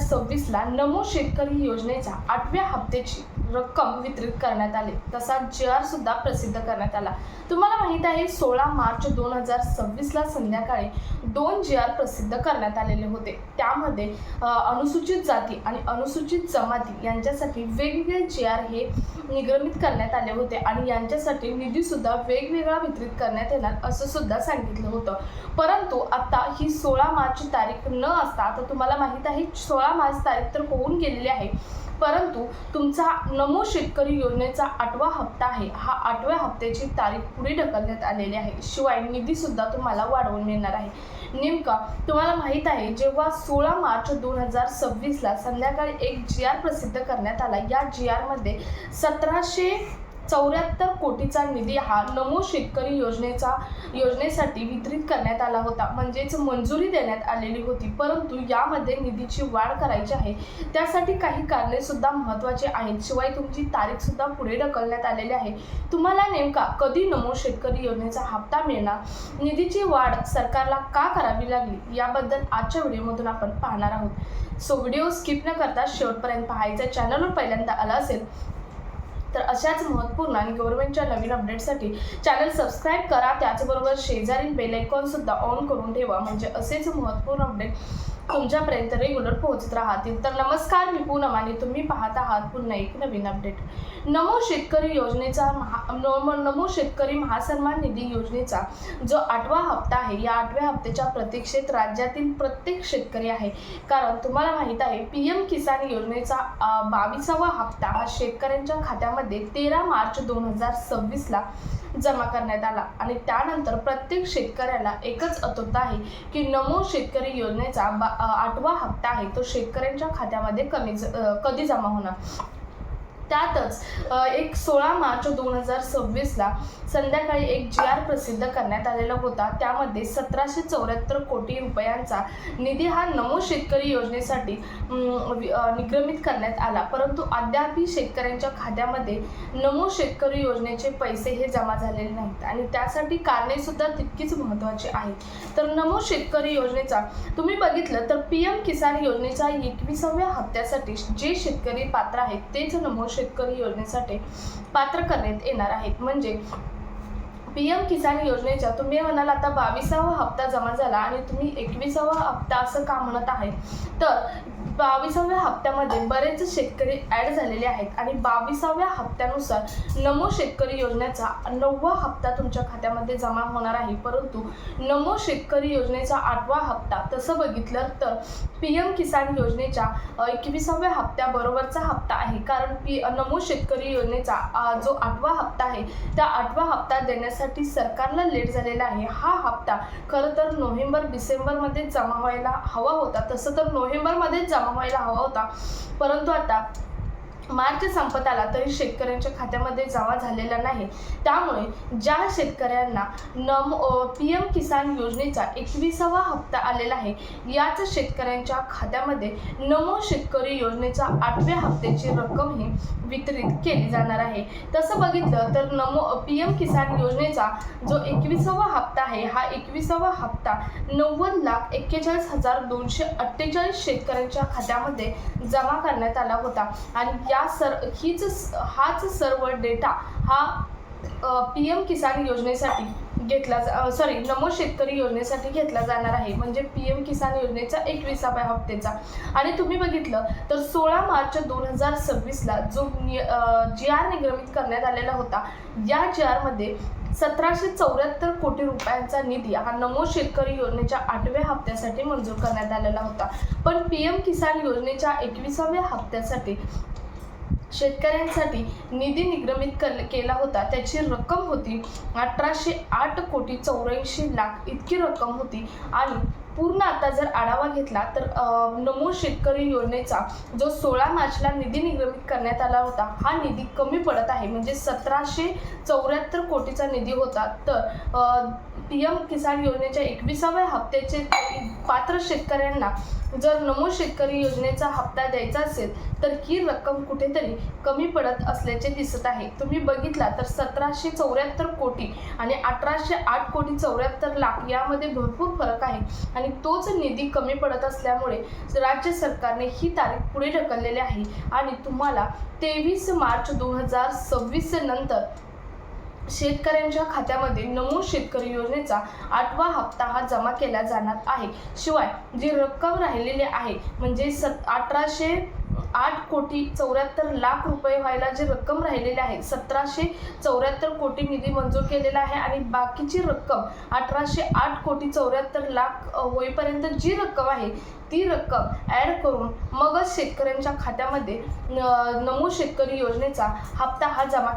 2026ला नमो शेतकरी योजनेच्या 8व्या हप्त्याची रक्कम वितरित करण्यात आली। तसा GR सुद्धा प्रसिद्ध करण्यात आला। तुम्हाला माहित आहे 16 मार्च 2026ला संध्याकाळी 2 GR प्रसिद्ध करण्यात आलेले होते। त्यामध्ये अनुसूचित जाती आणि अनुसूचित जमाती यांच्यासाठी वेगवेगळे GR हे निगमित करण्यात आले होते आणि यांच्यासाठी निधी सुद्धा वेगवेगळा वितरित करण्यात येणार असं सुद्धा सांगितलं होतं। परंतु आता ही 16 मार्च तारीख न असता आता तुम्हाला माहित आहे 16 मार्च तारीख तर होऊन गेलेली आहे, परंतु तुमचा नमो शेतकरी योजनेचा 8वा हप्ता आहे, हा 8व्या हप्त्याची तारीख पुढे ढकलण्यात आलेली आहे। शिवाय निधी सुद्धा तुम्हाला वाढवून मिळणार आहे। नेमका तुम्हाला माहित आहे जेव्हा 16 मार्च 2026ला संध्याकाळी एक GR प्रसिद्ध करण्यात आला, या GR मध्ये 1774 कोटीचा निधी हा नमो शेतकरी योजनेसाठी वितरित करण्यात आला होता, म्हणजेच मंजुरी देण्यात आलेली होती। परंतु यामध्ये निधीची वाढ करायची आहे, त्यासाठी काही कारणे सुद्धा महत्त्वाचे आहेत। शिवाय तुमची तारीख सुद्धा पुढे ढकलण्यात आलेली आहे। तुम्हाला नेमका कधी नमो शेतकरी योजनेचा हप्ता मिळणार, निधीची वाढ सरकारला का करावी लागली, याबद्दल आजच्या व्हिडिओमधून आपण पाहणार आहोत। सो व्हिडिओ स्किप न करता शेवटपर्यंत पाहायचा। चॅनलवर पहिल्यांदा आला असेल तर अशाच महत्त्वपूर्ण आणि गव्हर्नमेंटच्या नवीन अपडेटसाठी चॅनल सबस्क्राइब करा, त्याचबरोबर शेजारील बेल आयकॉन सुद्धा ऑन करून ठेवा, म्हणजे असेच महत्त्वपूर्ण अपडेट तुमच्यापर्यंत रेग्युलर पोहोचत राहतील। तर नमस्कार, मी पूनम आणि तुम्ही पाहत आहात पुन्हा एक नवीन अपडेट। नमो शेतकरी महासन्मान निधी योजनेचा जो 8वा हप्ता आहे, या 8व्या हप्त्याच्या प्रतीक्षेत राज्यातील प्रत्येक शेतकरी आहे। कारण तुम्हाला माहित आहे PM किसान योजनेचा 22वा हप्ता हा शेतकऱ्यांच्या खात्यामध्ये 13 मार्च 2026ला जमा करण्यात आला आणि त्यानंतर प्रत्येक शेतकऱ्याला एकच आतुरता आहे की नमो शेतकरी योजनेचा 8वा हप्ता आहे तो शेतकऱ्यांच्या खात्यामध्ये कधी जमा होणार। त्यातच 16 मार्च 2026ला संध्याकाळी एक GR प्रसिद्ध करण्यात आलेला होता। त्यामध्ये 1774 कोटी रुपयांचा निधी हा नमो शेतकरी योजनेसाठी निगमित करण्यात आला, परंतु अद्याप शेतकऱ्यांच्या खात्यामध्ये नमो शेतकरी योजनेचे पैसे हे जमा झालेले नाहीत आणि त्यासाठी कारणे सुद्धा तितकीच महत्त्वाची आहेत। तर नमो शेतकरी योजनेचा तुम्ही बघितलं तर PM किसान योजनेच्या 21व्या हप्त्यासाठी जे शेतकरी पात्र आहेत तेच नमो शेतकरी योजनेसाठी पात्र करण्यात येणार आहेत। म्हणजे PM किसान योजनेच्या तुम्ही म्हणाल आता 22वा हप्ता जमा झाला आणि तुम्ही 21वा हप्ता असं का म्हणत आहे, तर 22व्या हप्त्यामध्ये बरेच शेतकरी ॲड झालेले आहेत आणि 22व्या हप्त्यानुसार नमो शेतकरी योजनेचा 9वा हप्ता तुमच्या खात्यामध्ये जमा होणार आहे। परंतु नमो शेतकरी योजनेचा 8वा हप्ता तसं बघितलं तर PM किसान योजनेच्या 21व्या हप्त्याबरोबरचा हप्ता आहे। कारण नमो शेतकरी योजनेचा जो 8वा हप्ता आहे त्या 8वा हप्ता देण्यासाठी सरकारला लेट झालेला आहे। हा हप्ता खरं तर नोव्हेंबर-डिसेंबरमध्ये जमा व्हायला हवा होता, तसं तर नोव्हेंबरमध्ये जमा व्हायला हवा होता, परंतु आता मार्च संपत आला तरी शेतकऱ्यांच्या खात्यामध्ये जमा झालेला नाही। त्यामुळे ज्या शेतकऱ्यांना PM किसान योजनेचा 21वा हप्ता आलेला आहे याच शेतकऱ्यांच्या खात्यामध्ये नमो शेतकरी योजनेचा 8व्या हप्त्याची रक्कम ही वितरित केली जाणार आहे। तसं बघितलं तर PM किसान योजनेचा जो 21वा हप्ता आहे हा 21वा हप्ता 90,41,248 शेतकऱ्यांच्या खात्यामध्ये जमा करण्यात आला होता आणि हाच सर्व डेटा हा PM किसान योजनेसाठी नमो शेतकरी योजनेसाठी घेतला जाणार आहे, म्हणजे PM किसान योजनेचा 21व्या हप्त्याचा। आणि तुम्ही बघितलं तर 16 मार्च 2026ला जो GR निगमित करण्यात आलेला होता, या GR मध्ये 1774 कोटी रुपयांचा निधी हा नमो शेतकरी योजनेच्या 8व्या हप्त्यासाठी मंजूर करण्यात आलेला होता। पण PM किसान योजनेच्या 21व्या हप्त्यासाठी शेतकऱ्यांसाठी निधी निगमित केला होता, त्याची रक्कम होती 1808 कोटी 84 लाख इतकी रक्कम होती। आणि पूर्ण आता जर आढावा घेतला तर नमो शेतकरी योजनेचा जो 16 मार्चला निधी निगमित करण्यात आला होता हा निधी कमी पडत आहे, म्हणजे 1774 कोटीचा निधी होता। तर PM किसान योजनेच्या 21व्या हप्त्याचे पात्र शेतकऱ्यांना जर नमो शेतकरी योजनेचा हप्ता द्यायचा असेल तर ही रक्कम कुठेतरी कमी पडत असल्याचे दिसत आहे। तुम्ही बघितला तर 1774 कोटी आणि 1808 कोटी 74 लाख यामध्ये भरपूर फरक आहे आणि आणि तोच निधी कमी पडत असल्यामुळे राज्य सरकारने ही तारीख पुढे ढकललेली आहे आणि तुम्हाला 23 मार्च 2026 नंतर शेतकऱ्यांच्या खात्यामध्ये नमो शेतकरी योजनेचा 8वा हप्ता हा जमा केला जाणार आहे। शिवाय जी रक्कम राहिलेली आहे म्हणजे 8 कोटी 74 लाख रुपये व्हायला जी रक्कम राहिलेली आहे 1774 कोटी निधी मंजूर केलेला आहे आणि बाकीची रक्कम 1808 कोटी 74 लाख होईपर्यंत जी रक्कम आहे ती रक्कम ॲड करून मगच शेतकऱ्यांच्या खात्यामध्ये नमो शेतकरी योजनेचा हप्ता हा जमा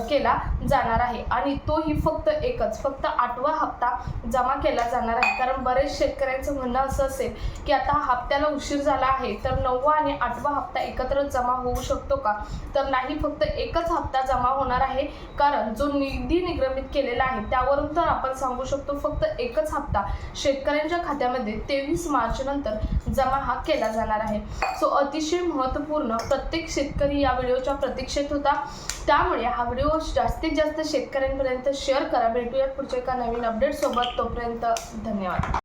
केला जाणार आहे आणि तोही फक्त 8वा हप्ता जमा केला जाणार आहे। कारण बरेच शेतकऱ्यांचं म्हणणं असं असेल की आता हप्त्याला उशीर झाला आहे तर 9वा आणि 8वा हप्ता एकत्र जमा होऊ शकतो का, तर नाही, फक्त एकच हप्ता जमा होणार आहे। कारण जो निधी निगमित केलेला आहे त्यावरून तर आपण सांगू शकतो फक्त एकच हप्ता शेतकऱ्यांच्या खात्यामध्ये 23 मार्च नंतर जमा हा केला जाणार आहे। सो अतिशय महत्त्वपूर्ण, प्रत्येक शेतकरी या व्हिडिओच्या प्रतीक्षेत होता, त्यामुळे हा व्हिडिओ जास्तीत जास्त शेतकऱ्यांपर्यंत शेअर करा। भेटूयात पुढच्या एका नवीन अपडेट सोबत, तोपर्यंत धन्यवाद।